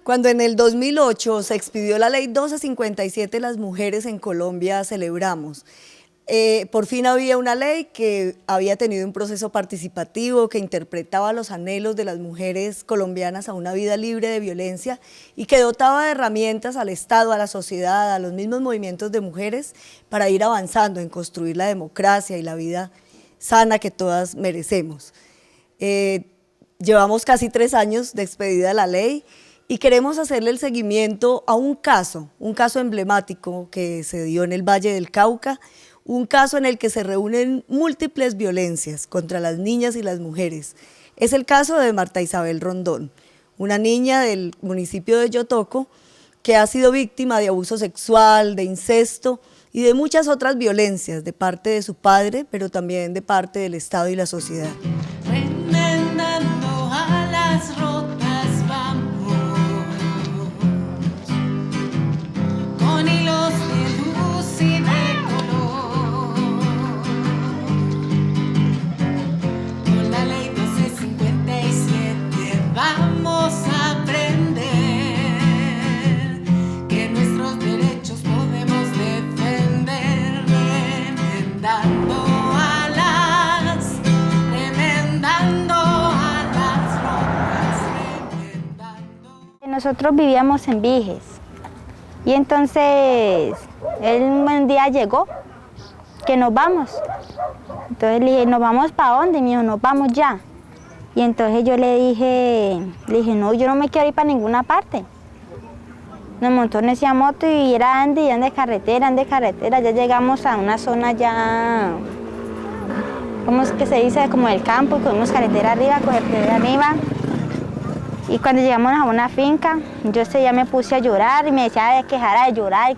Cuando en el 2008 se expidió la ley 1257, las mujeres en Colombia celebramos. Por fin había una ley que había tenido un proceso participativo que interpretaba los anhelos de las mujeres colombianas a una vida libre de violencia y que dotaba de herramientas al Estado, a la sociedad, a los mismos movimientos de mujeres para ir avanzando en construir la democracia y la vida sana que todas merecemos. Llevamos casi 3 años de expedida la ley y queremos hacerle el seguimiento a un caso emblemático que se dio en el Valle del Cauca, un caso en el que se reúnen múltiples violencias contra las niñas y las mujeres. Es el caso de Marta Isabel Rondón, una niña del municipio de Yotoco que ha sido víctima de abuso sexual, de incesto y de muchas otras violencias de parte de su padre, pero también de parte del Estado y la sociedad. Remendando alas rotas vamos, con hilos de luz y de color, con la ley 1257 vamos a aprender que nuestros derechos podemos defender, remendando alas, remendando alas rotas, remendando. Nosotros vivíamos en Viges y entonces él un buen día llegó, que nos vamos. Entonces le dije, ¿nos vamos para dónde? Y me dijo, nos vamos ya. Y entonces yo le dije, no, yo no me quiero ir para ninguna parte. Nos montó en esa moto y era ande carretera, ya llegamos a una zona ya, ¿cómo es que se dice? Como el campo, cogimos carretera arriba, y cuando llegamos a una finca, yo ya me puse a llorar y me decía que dejara de llorar,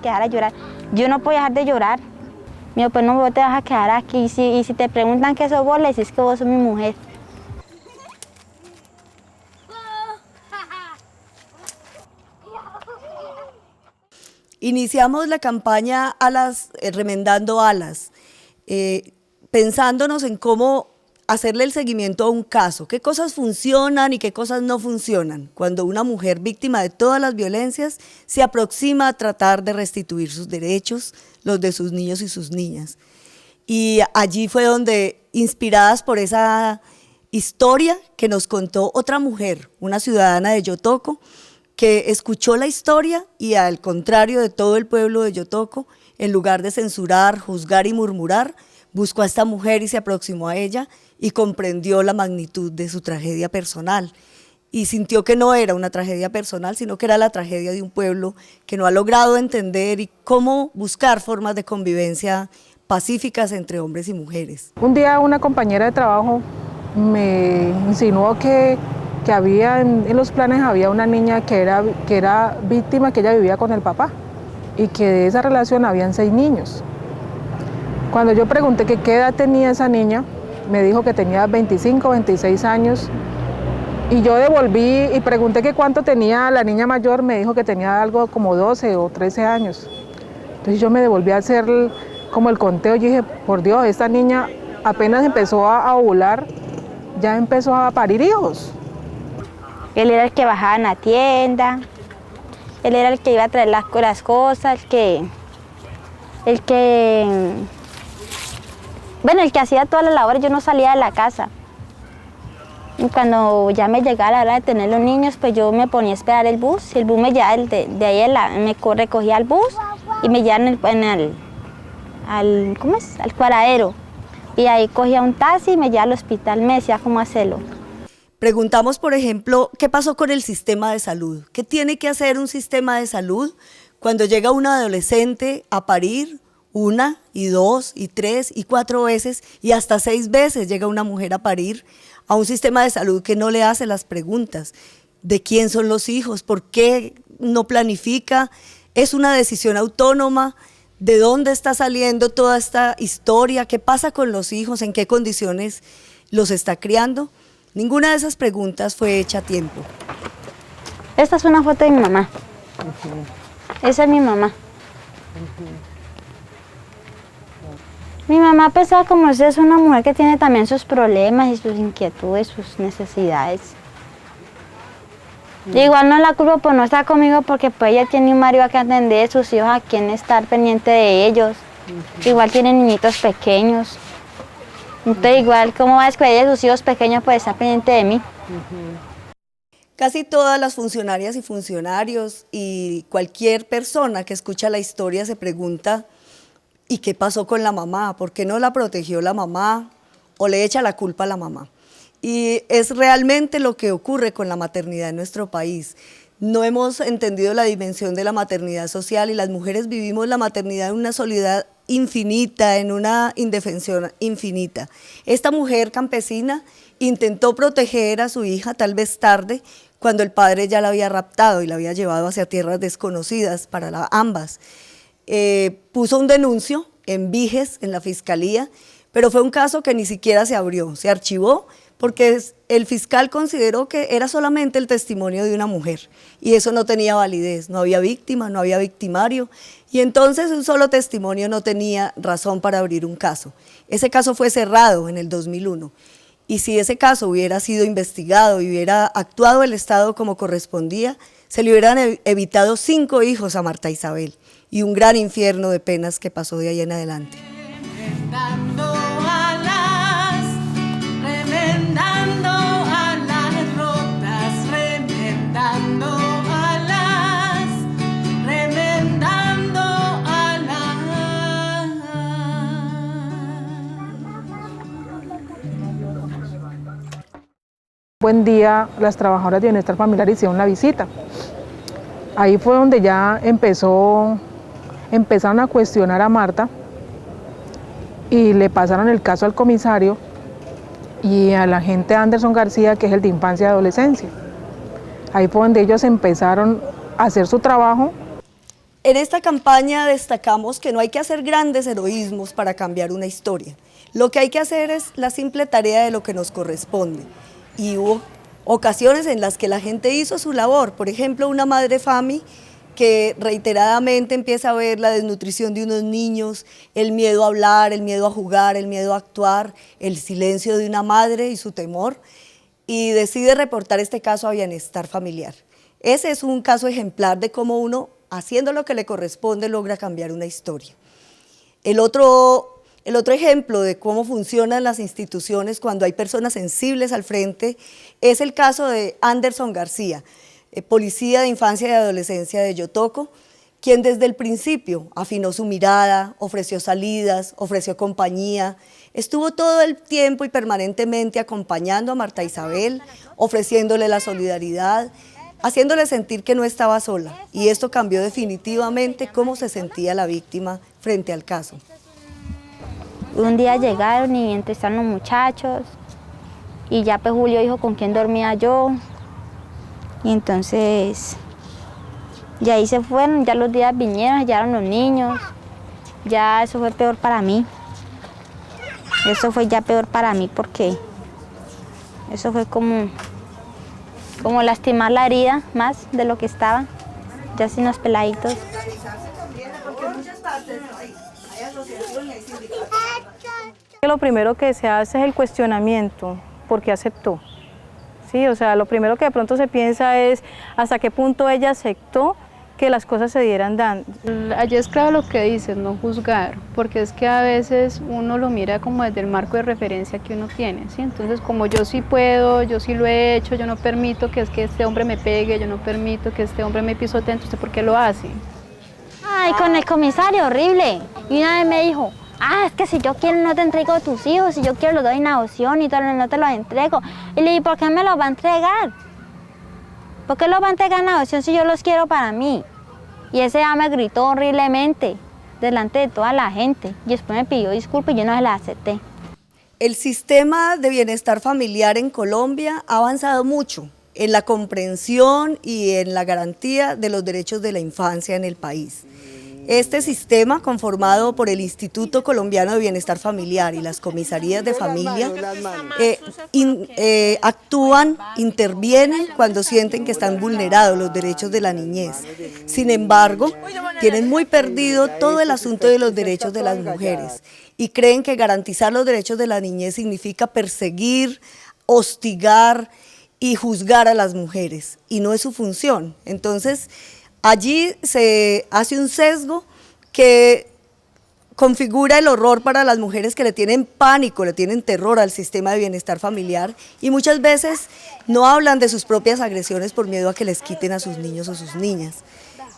Yo no podía dejar de llorar. Me dijo, pues no, vos te vas a quedar aquí y si te preguntan qué sos vos, le decís que vos sos mi mujer. Iniciamos la campaña Remendando Alas, pensándonos en cómo hacerle el seguimiento a un caso, qué cosas funcionan y qué cosas no funcionan, cuando una mujer víctima de todas las violencias se aproxima a tratar de restituir sus derechos, los de sus niños y sus niñas. Y allí fue donde, inspiradas por esa historia que nos contó otra mujer, una ciudadana de Yotoco, que escuchó la historia y al contrario de todo el pueblo de Yotoco, en lugar de censurar, juzgar y murmurar, buscó a esta mujer y se aproximó a ella y comprendió la magnitud de su tragedia personal y sintió que no era una tragedia personal, sino que era la tragedia de un pueblo que no ha logrado entender y cómo buscar formas de convivencia pacíficas entre hombres y mujeres. Un día una compañera de trabajo me insinuó que había en los planes había una niña que era víctima, que ella vivía con el papá y que de esa relación habían 6 niños. Cuando yo pregunté que qué edad tenía esa niña, me dijo que tenía 25, 26 años y yo devolví y pregunté que cuánto tenía la niña mayor, me dijo que tenía algo como 12 o 13 años. Entonces yo me devolví a hacer como el conteo y dije, por Dios, esta niña apenas empezó a ovular, ya empezó a parir hijos. Él era el que bajaba en la tienda, él era el que iba a traer las cosas, el que hacía todas las labores. Yo no salía de la casa. Y cuando ya me llegaba la hora de tener los niños, pues yo me ponía a esperar el bus. Y el bus me llevaba de ahí, me recogía el bus y me llevaba al cuadradero. Y ahí cogía un taxi y me llevaba al hospital, me decía cómo hacerlo. Preguntamos, por ejemplo, ¿qué pasó con el sistema de salud? ¿Qué tiene que hacer un sistema de salud cuando llega una adolescente a parir 1 y 2 y 3 y 4 veces y hasta 6 veces llega una mujer a parir, a un sistema de salud que no le hace las preguntas de quién son los hijos, por qué no planifica, es una decisión autónoma, de dónde está saliendo toda esta historia, qué pasa con los hijos, en qué condiciones los está criando? Ninguna de esas preguntas fue hecha a tiempo. Esta es una foto de mi mamá. Esa es mi mamá. Mi mamá, pues, como es una mujer que tiene también sus problemas y sus inquietudes, sus necesidades. Igual no la culpo por no estar conmigo porque pues ella tiene un marido que atender, sus hijos a quien estar pendiente de ellos. Igual tienen niñitos pequeños. Entonces igual, ¿cómo va a descuidar de sus hijos pequeños por estar pendiente de mí? Casi todas las funcionarias y funcionarios y cualquier persona que escucha la historia se pregunta ¿y qué pasó con la mamá? ¿Por qué no la protegió la mamá? O le echa la culpa a la mamá. Y es realmente lo que ocurre con la maternidad en nuestro país. No hemos entendido la dimensión de la maternidad social y las mujeres vivimos la maternidad en una soledad infinita, en una indefensión infinita. Esta mujer campesina intentó proteger a su hija, tal vez tarde, cuando el padre ya la había raptado y la había llevado hacia tierras desconocidas para ambas. Puso un denuncio en Viges, en la fiscalía, pero fue un caso que ni siquiera se abrió, se archivó, porque el fiscal consideró que era solamente el testimonio de una mujer y eso no tenía validez, no había víctima, no había victimario y entonces un solo testimonio no tenía razón para abrir un caso. Ese caso fue cerrado en el 2001 y si ese caso hubiera sido investigado y hubiera actuado el Estado como correspondía, se le hubieran evitado 5 hijos a Marta Isabel y un gran infierno de penas que pasó de ahí en adelante. Buen día, las trabajadoras de bienestar familiar hicieron la visita. Ahí fue donde ya empezaron a cuestionar a Marta y le pasaron el caso al comisario y al agente Anderson García, que es el de infancia y adolescencia. Ahí fue donde ellos empezaron a hacer su trabajo. En esta campaña destacamos que no hay que hacer grandes heroísmos para cambiar una historia. Lo que hay que hacer es la simple tarea de lo que nos corresponde. Y hubo ocasiones en las que la gente hizo su labor. Por ejemplo, una madre FAMI que reiteradamente empieza a ver la desnutrición de unos niños, el miedo a hablar, el miedo a jugar, el miedo a actuar, el silencio de una madre y su temor, y decide reportar este caso a Bienestar Familiar. Ese es un caso ejemplar de cómo uno, haciendo lo que le corresponde, logra cambiar una historia. El otro ejemplo de cómo funcionan las instituciones cuando hay personas sensibles al frente es el caso de Anderson García, policía de infancia y adolescencia de Yotoco, quien desde el principio afinó su mirada, ofreció salidas, ofreció compañía, estuvo todo el tiempo y permanentemente acompañando a Marta Isabel, ofreciéndole la solidaridad, haciéndole sentir que no estaba sola, y esto cambió definitivamente cómo se sentía la víctima frente al caso. Un día llegaron y entrevistaron los muchachos y ya pues Julio dijo con quién dormía yo y entonces y ahí se fueron, ya los días vinieron, llegaron los niños, ya eso fue peor para mí. Eso fue ya peor para mí porque eso fue como lastimar la herida más de lo que estaba, ya sin los peladitos. Lo primero que se hace es el cuestionamiento, ¿por qué aceptó? Sí, o sea, lo primero que de pronto se piensa es hasta qué punto ella aceptó que las cosas se dieran dando. Allí es claro lo que dices, no juzgar, porque es que a veces uno lo mira como desde el marco de referencia que uno tiene, ¿sí? Entonces, como yo sí puedo, yo sí lo he hecho, yo no permito que este hombre me pegue, yo no permito que este hombre me pisotee, entonces, ¿por qué lo hace? Ay, con el comisario, horrible. Y una vez me dijo, es que si yo quiero no te entrego a tus hijos, si yo quiero los doy en adopción y todo, no te los entrego. Y le dije, ¿por qué me los va a entregar? ¿Por qué los va a entregar en adopción si yo los quiero para mí? Y ese ya me gritó horriblemente, delante de toda la gente. Y después me pidió disculpas y yo no se las acepté. El sistema de bienestar familiar en Colombia ha avanzado mucho en la comprensión y en la garantía de los derechos de la infancia en el país. Este sistema, conformado por el Instituto Colombiano de Bienestar Familiar y las comisarías de familia, actúan, intervienen cuando sienten que están vulnerados los derechos de la niñez. Sin embargo, tienen muy perdido todo el asunto de los derechos de las mujeres y creen que garantizar los derechos de la niñez significa perseguir, hostigar y juzgar a las mujeres, y no es su función. Entonces, allí se hace un sesgo que configura el horror para las mujeres que le tienen pánico, le tienen terror al sistema de bienestar familiar y muchas veces no hablan de sus propias agresiones por miedo a que les quiten a sus niños o sus niñas.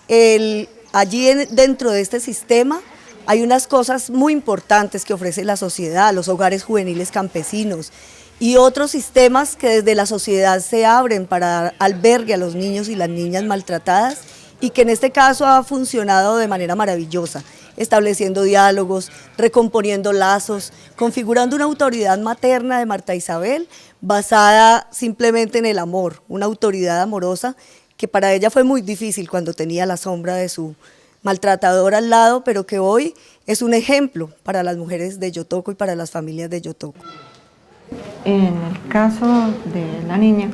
Dentro de este sistema hay unas cosas muy importantes que ofrece la sociedad, los hogares juveniles campesinos y otros sistemas que desde la sociedad se abren para dar albergue a los niños y las niñas maltratadas y que en este caso ha funcionado de manera maravillosa, estableciendo diálogos, recomponiendo lazos, configurando una autoridad materna de Marta Isabel basada simplemente en el amor, una autoridad amorosa que para ella fue muy difícil cuando tenía la sombra de su maltratador al lado, pero que hoy es un ejemplo para las mujeres de Yotoco y para las familias de Yotoco. En el caso de la niña,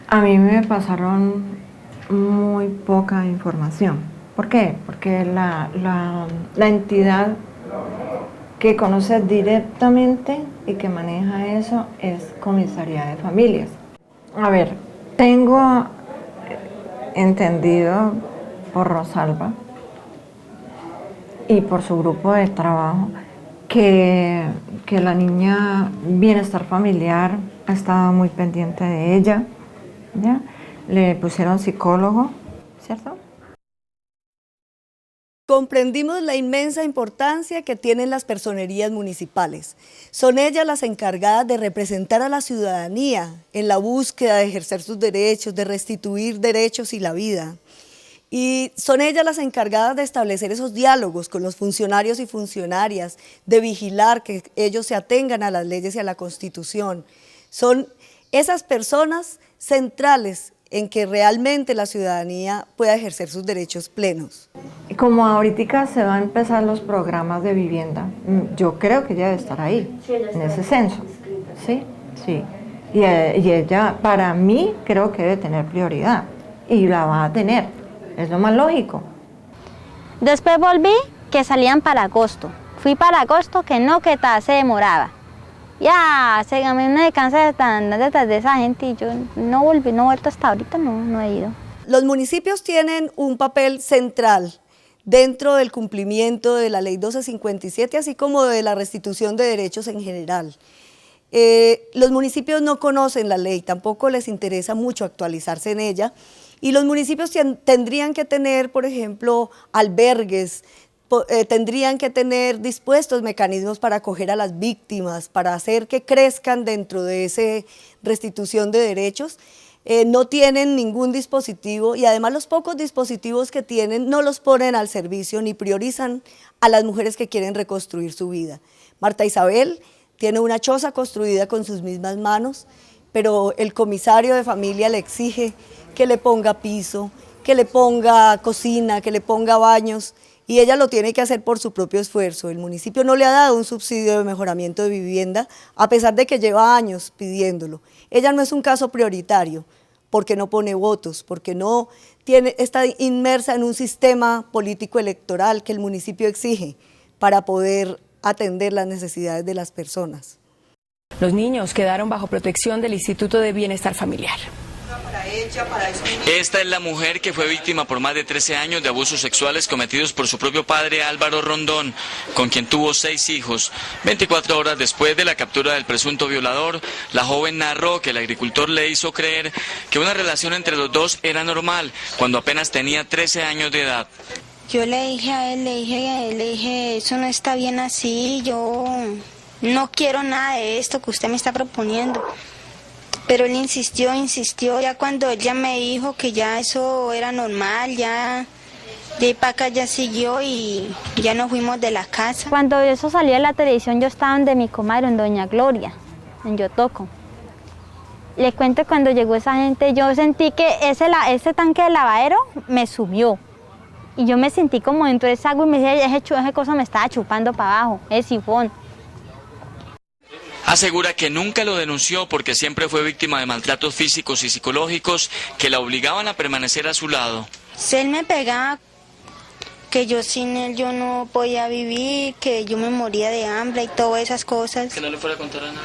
a mí me pasaron muy poca información. ¿Por qué? Porque la entidad que conoce directamente y que maneja eso es Comisaría de Familias. A ver, tengo entendido por Rosalba y por su grupo de trabajo que la niña Bienestar Familiar estaba muy pendiente de ella, ¿ya? Le pusieron psicólogo, ¿cierto? Comprendimos la inmensa importancia que tienen las personerías municipales. Son ellas las encargadas de representar a la ciudadanía en la búsqueda de ejercer sus derechos, de restituir derechos y la vida. Y son ellas las encargadas de establecer esos diálogos con los funcionarios y funcionarias, de vigilar que ellos se atengan a las leyes y a la Constitución. Son esas personas centrales en que realmente la ciudadanía pueda ejercer sus derechos plenos. Como ahorita se van a empezar los programas de vivienda, yo creo que ella debe estar ahí, en ese censo. Sí, sí. Y ella, para mí, creo que debe tener prioridad y la va a tener, es lo más lógico. Después volví, que salían para agosto. Fui para agosto, que no, que tal, se demoraba. Ya, a mí me cansa de andar detrás de esa gente y yo no volví, no he vuelto hasta ahorita, no he ido. Los municipios tienen un papel central dentro del cumplimiento de la Ley 1257, así como de la restitución de derechos en general. Los municipios no conocen la ley, tampoco les interesa mucho actualizarse en ella, y los municipios tendrían que tener, por ejemplo, albergues, tendrían que tener dispuestos mecanismos para acoger a las víctimas, para hacer que crezcan dentro de esa restitución de derechos. No tienen ningún dispositivo y además los pocos dispositivos que tienen no los ponen al servicio ni priorizan a las mujeres que quieren reconstruir su vida. Marta Isabel tiene una choza construida con sus mismas manos, pero el comisario de familia le exige que le ponga piso, que le ponga cocina, que le ponga baños, y ella lo tiene que hacer por su propio esfuerzo. El municipio no le ha dado un subsidio de mejoramiento de vivienda, a pesar de que lleva años pidiéndolo. Ella no es un caso prioritario, porque no pone votos, porque no está inmersa en un sistema político electoral que el municipio exige para poder atender las necesidades de las personas. Los niños quedaron bajo protección del Instituto de Bienestar Familiar. Esta es la mujer que fue víctima por más de 13 años de abusos sexuales cometidos por su propio padre Álvaro Rondón, con quien tuvo 6 hijos. 24 horas después de la captura del presunto violador, la joven narró que el agricultor le hizo creer que una relación entre los dos era normal, cuando apenas tenía 13 años de edad. Yo le dije a él, le dije, eso no está bien así, yo no quiero nada de esto que usted me está proponiendo. Pero él insistió, ya cuando ella me dijo que ya eso era normal, ya de ahí para acá ya siguió y ya nos fuimos de la casa. Cuando eso salió en la televisión yo estaba donde mi comadre, en Doña Gloria, en Yotoco. Le cuento cuando llegó esa gente, yo sentí que ese tanque de lavadero me subió. Y yo me sentí como dentro de esa agua y me decía, esa cosa me estaba chupando para abajo, el sifón. Asegura que nunca lo denunció porque siempre fue víctima de maltratos físicos y psicológicos que la obligaban a permanecer a su lado. Si él me pegaba, que yo sin él yo no podía vivir, que yo me moría de hambre y todas esas cosas. ¿Que no le fuera a contar a nadie?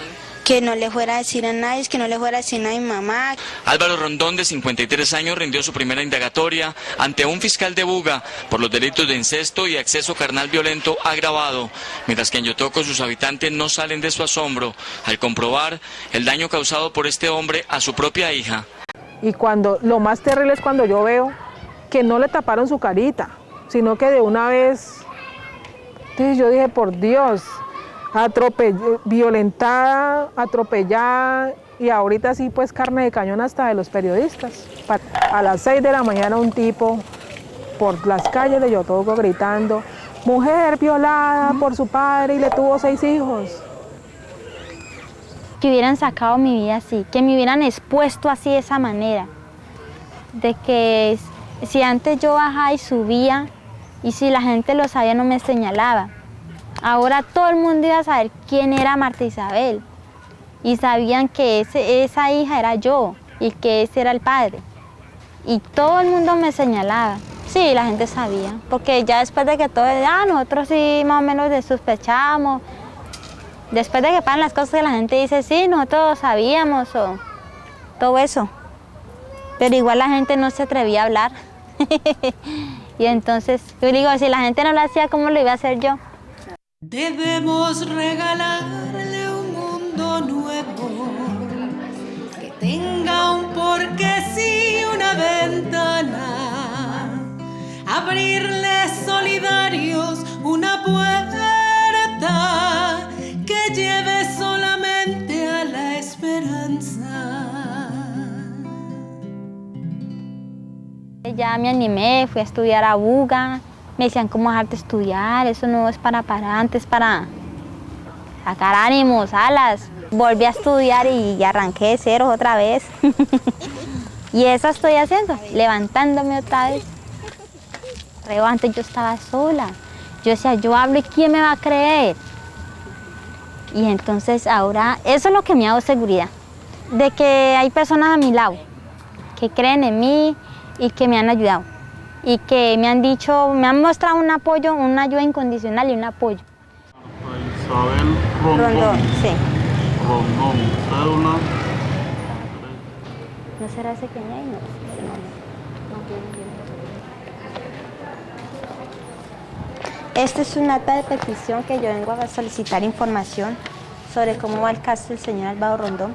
que no le fuera a decir a nadie, que no le fuera a decir a mi mamá. Álvaro Rondón, de 53 años, rindió su primera indagatoria ante un fiscal de Buga por los delitos de incesto y acceso carnal violento agravado, mientras que en Yotoco sus habitantes no salen de su asombro al comprobar el daño causado por este hombre a su propia hija. Y lo más terrible es cuando yo veo que no le taparon su carita, sino que de una vez, entonces yo dije, por Dios, violentada, atropellada, y ahorita sí pues carne de cañón hasta de los periodistas. A las 6 de la mañana un tipo por las calles de Yotoco gritando, mujer violada por su padre y le tuvo 6 hijos. Que hubieran sacado mi vida así, que me hubieran expuesto así de esa manera, de que si antes yo bajaba y subía, y si la gente lo sabía no me señalaba. Ahora todo el mundo iba a saber quién era Marta Isabel, y sabían que esa hija era yo, y que ese era el padre. Y todo el mundo me señalaba. Sí, la gente sabía, porque ya después de que todo, nosotros sí más o menos sospechábamos. Después de que pasan las cosas que la gente dice, sí, nosotros sabíamos o todo eso. Pero igual la gente no se atrevía a hablar. Y entonces, yo digo, si la gente no lo hacía, ¿cómo lo iba a hacer yo? Debemos regalarle un mundo nuevo que tenga un porqué, sí, una ventana. Abrirle solidarios una puerta que lleve solamente a la esperanza. Ya me animé, fui a estudiar a Buga, me decían cómo dejarte estudiar, eso no es para antes, para sacar ánimos, alas. Volví a estudiar y arranqué de cero otra vez. Y eso estoy haciendo, levantándome otra vez. Pero antes yo estaba sola, yo decía, yo hablo y ¿quién me va a creer? Y entonces ahora, eso es lo que me ha dado seguridad, de que hay personas a mi lado, que creen en mí y que me han ayudado. Y que me han dicho, me han mostrado un apoyo, una ayuda incondicional y un apoyo. Isabel Rondón. Sí. Rondón, cédula. ¿No será ese que me hay? No. Esta es una acta de petición que yo vengo a solicitar información sobre cómo va el caso del señor Álvaro Rondón.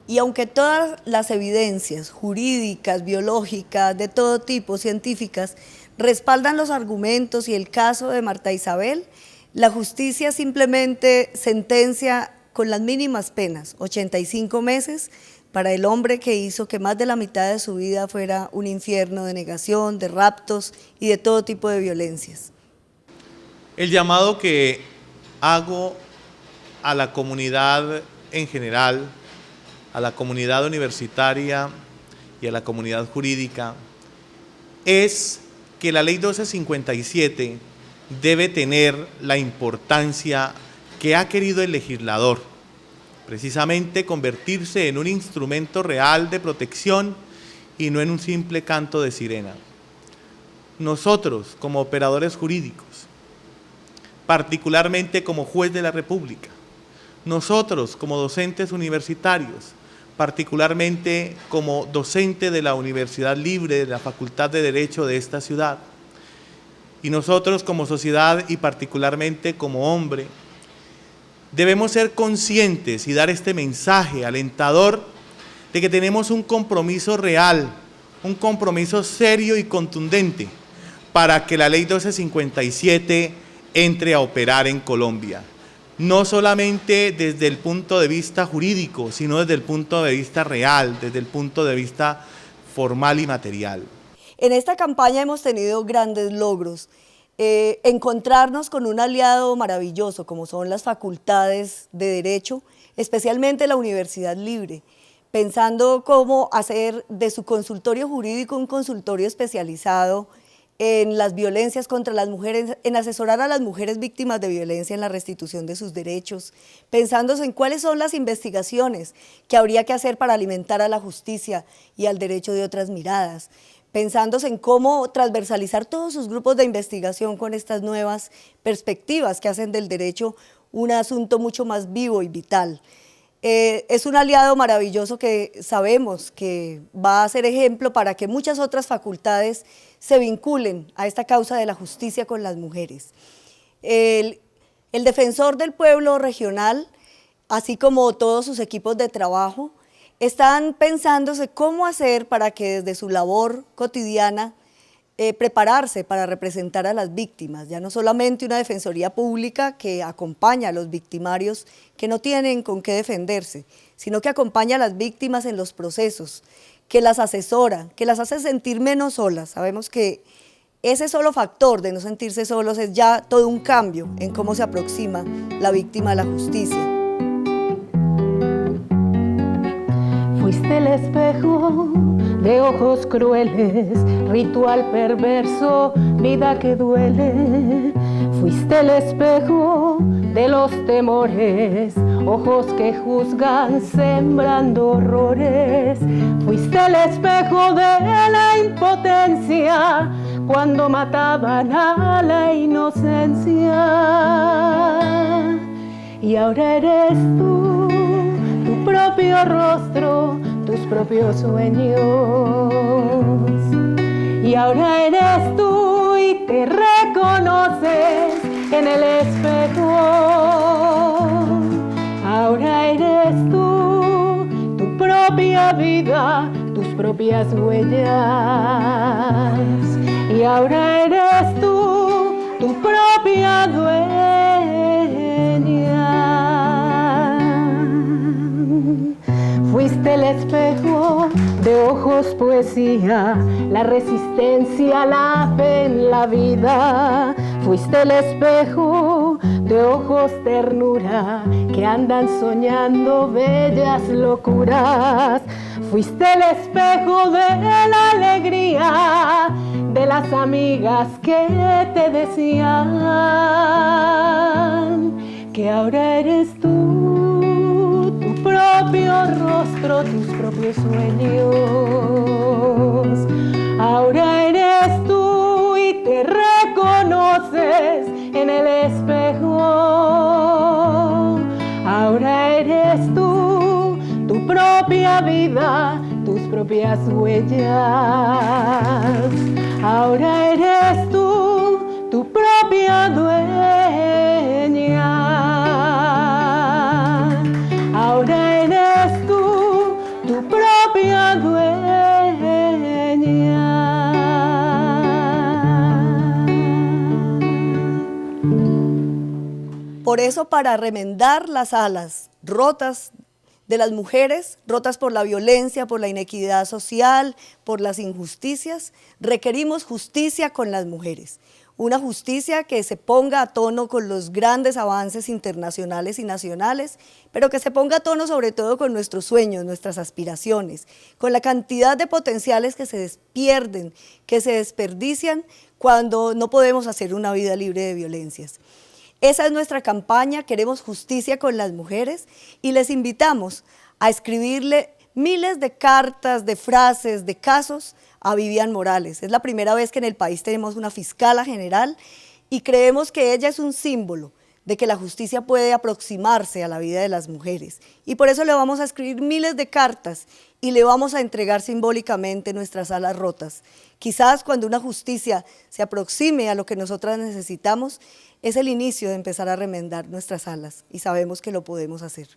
Y aunque todas las evidencias jurídicas, biológicas, de todo tipo, científicas, respaldan los argumentos y el caso de Marta Isabel, la justicia simplemente sentencia con las mínimas penas, 85 meses, para el hombre que hizo que más de la mitad de su vida fuera un infierno de negación, de raptos y de todo tipo de violencias. El llamado que hago a la comunidad en general, a la comunidad universitaria y a la comunidad jurídica, es que la Ley 1257 debe tener la importancia que ha querido el legislador, precisamente convertirse en un instrumento real de protección y no en un simple canto de sirena. Nosotros, como operadores jurídicos, particularmente como juez de la República, nosotros como docentes universitarios, particularmente como docente de la Universidad Libre, de la Facultad de Derecho de esta ciudad, y nosotros como sociedad y particularmente como hombre, debemos ser conscientes y dar este mensaje alentador de que tenemos un compromiso real, un compromiso serio y contundente para que la Ley 1257 entre a operar en Colombia. No solamente desde el punto de vista jurídico, sino desde el punto de vista real, desde el punto de vista formal y material. En esta campaña hemos tenido grandes logros. Encontrarnos con un aliado maravilloso como son las facultades de Derecho, especialmente la Universidad Libre, pensando cómo hacer de su consultorio jurídico un consultorio especializado en las violencias contra las mujeres, en asesorar a las mujeres víctimas de violencia en la restitución de sus derechos, pensando en cuáles son las investigaciones que habría que hacer para alimentar a la justicia y al derecho de otras miradas, pensándose en cómo transversalizar todos sus grupos de investigación con estas nuevas perspectivas que hacen del derecho un asunto mucho más vivo y vital. Es un aliado maravilloso que sabemos que va a ser ejemplo para que muchas otras facultades se vinculen a esta causa de la justicia con las mujeres. El defensor del pueblo regional, así como todos sus equipos de trabajo, están pensándose cómo hacer para que desde su labor cotidiana prepararse para representar a las víctimas, ya no solamente una defensoría pública que acompaña a los victimarios que no tienen con qué defenderse, sino que acompaña a las víctimas en los procesos, que las asesora, que las hace sentir menos solas. Sabemos que ese solo factor de no sentirse solos es ya todo un cambio en cómo se aproxima la víctima a la justicia. Fuiste el espejo de ojos crueles, ritual perverso, vida que duele. Fuiste el espejo de los temores, ojos que juzgan sembrando horrores. Fuiste el espejo de la impotencia cuando mataban a la inocencia. Y ahora eres tú, tu propio rostro, tus propios sueños. Y ahora eres tú y te reconoces en el espejo. Ahora eres tú, tu propia vida, tus propias huellas. Y ahora eres tú, tu propia dueña. Fuiste el espejo de ojos poesía, la resistencia, la fe en la vida. Fuiste el espejo de ojos ternura que andan soñando bellas locuras. Fuiste el espejo de la alegría de las amigas que te decían que ahora eres tú, tu propio rostro, tus propios sueños. Ahora eres tú y te reconoces en el espejo. Ahora eres tú, tu propia vida, tus propias huellas. Ahora eres tú, tu propia dueña. Ahora eres tú, tu propia dueña. Por eso, para remendar las alas rotas de las mujeres, rotas por la violencia, por la inequidad social, por las injusticias, requerimos justicia con las mujeres. Una justicia que se ponga a tono con los grandes avances internacionales y nacionales, pero que se ponga a tono sobre todo con nuestros sueños, nuestras aspiraciones, con la cantidad de potenciales que se pierden, que se desperdician cuando no podemos hacer una vida libre de violencias. Esa es nuestra campaña, queremos justicia con las mujeres y les invitamos a escribirle miles de cartas, de frases, de casos a Vivian Morales. Es la primera vez que en el país tenemos una fiscala general y creemos que ella es un símbolo de que la justicia puede aproximarse a la vida de las mujeres. Y por eso le vamos a escribir miles de cartas y le vamos a entregar simbólicamente nuestras alas rotas. Quizás cuando una justicia se aproxime a lo que nosotras necesitamos, es el inicio de empezar a remendar nuestras alas y sabemos que lo podemos hacer.